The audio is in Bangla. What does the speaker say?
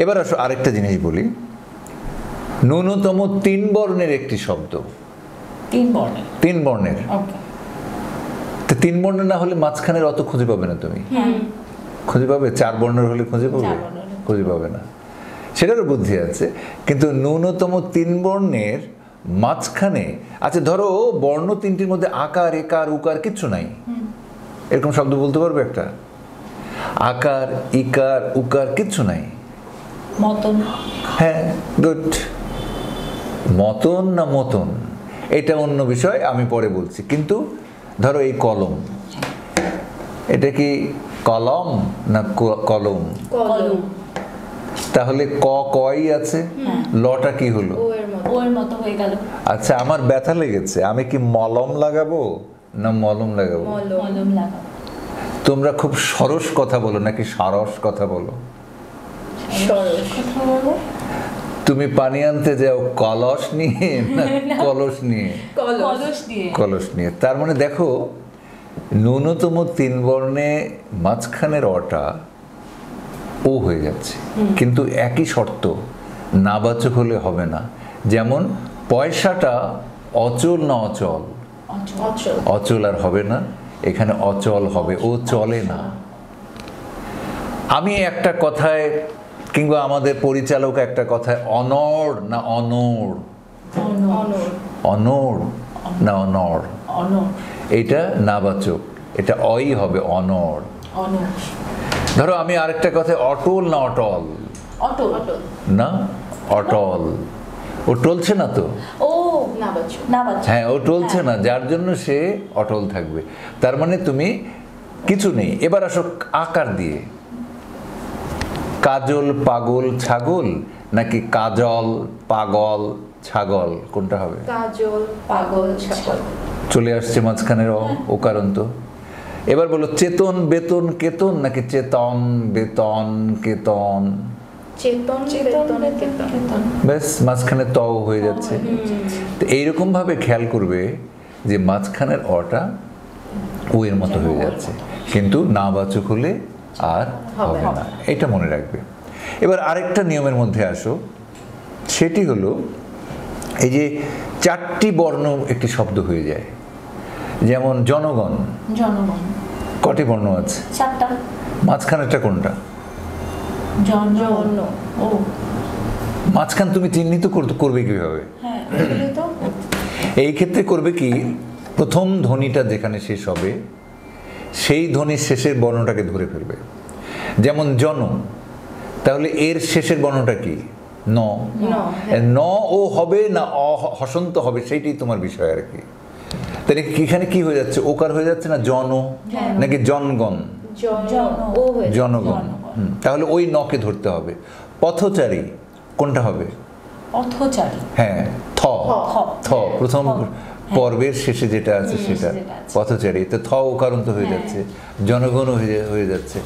এবার আসো আরেকটা জিনিস বলি, ন্যূনতম 3 বর্ণের একটি শব্দ। 3 বর্ণের? 3 বর্ণের। ওকে। তো 3 বর্ণের না হলে মাঝখানের অত খুঁজে পাবে না তুমি। খুঁজে পাবে? 4 বর্ণের হলে খুঁজে পাবে? খুঁজে পাবে না, সেটারও বুদ্ধি আছে। কিন্তু ন্যূনতম 3 বর্ণের মাঝখানে, আচ্ছা ধরো বর্ণ 3টির মধ্যে আকার, একার, উকার কিচ্ছু নাই, এরকম শব্দ বলতে পারবে একটা? আকার, ইকার, উকার কিচ্ছু নাই। মতন। হ্যাঁ, গুড। মতন না মতন এটা অন্য বিষয়, আমি পরে বলছি। কিন্তু ধরো এই কলম, এটা কি কলম না কলম? কলম। তাহলে কই আছে, লটা কি হলো? ও এর মতো হয়ে গেল। আচ্ছা আমার ব্যথা লেগেছে, আমি কি মলম লাগাবো না মলম লাগাবো? মলম লাগাবো। তোমরা খুব সরস কথা বলো নাকি সারস কথা বলো? সরস কথা বলো। তুমি পানি আনতে যাও কলস নিয়ে না কলস নিয়ে? কলস নিয়ে। কলস নিয়ে। তার মানে দেখো ন্যূনতম 3 বর্ণে মাঝখানের অটা ও হয়ে যাচ্ছে, কিন্তু একই শর্ত, নাবাচক হলে হবে না। যেমন পয়সাটা অচল না অচল? অচল। অচল আর হবে না, এখানে অচল হবে, ও চলে না। আমি একটা কথায়, কিংবা আমাদের পরিচালক একটা কথায়, অনড় না অনড়? অনড় না অনড়? এইটা নাবাচক, এটা অই হবে, অনড়। ধরো আমি আরেকটা কথায়, অটল না অটল? না, অটল। ও টলছে না তো? ও নাবাচক। হ্যাঁ, ও টলছে না, যার জন্য সে অটল থাকবে। তার মানে তুমি কিছু নেই। এবার আসো আকার দিয়ে, কাজল পাগল ছাগল নাকি কাজল পাগল ছাগল, কোনটা হবে? কাজল পাগল ছাগল। চলে আসছে মাঝখানের ও কারণ তো। এবার বলো চেতন বেতন কেতন নাকি চেতন বেতন কেতন? চেতন বেতন কেতন। ব্যাস, মাঝখানে তও হয়ে যাচ্ছে। তো এইরকম ভাবে খেয়াল করবে যে মাঝখানের অটা ও এর মতো হয়ে যাচ্ছে, কিন্তু নাবাচক হলে আর হবে না, এটা মনে রাখবে। এবার আরেকটা নিয়মের মধ্যে আসো, সেটি হলো এই যে 4টি বর্ণ একটি শব্দ হয়ে যায়। যেমন জনগণ, জনগণ কটি বর্ণ আছে? 4টা। মাঝখানেরটা কোনটা? জন। ও মাঝখান তুমি চিহ্নিত করবে কিভাবে? হ্যাঁ, তো এই ক্ষেত্রে করবে কি, প্রথম ধ্বনিটা যেখানে শেষ হবে সেই ধ্বনির শেষের বর্ণটাকে ধরে ফেলবে। যেমন জন, তাহলে এর শেষের বর্ণটা কি? ন। ন ও হবে না হসন্ত হবে, সেইটাই তোমার বিষয় আর কি। তাহলে এখানে কি হয়ে যাচ্ছে? ওকার হয়ে যাচ্ছে না জন, নাকি জনগণ? জনগণ। তাহলে ওই নকে ধরতে হবে। পথচারী কোনটা হবে? পথচারী। হ্যাঁ, থ। থ প্রথম পর্বের শেষে যেটা আছে সেটা পথচারী। তো থ ওকারান্ত হয়ে যাচ্ছে, জনগণ হয়ে যাচ্ছে।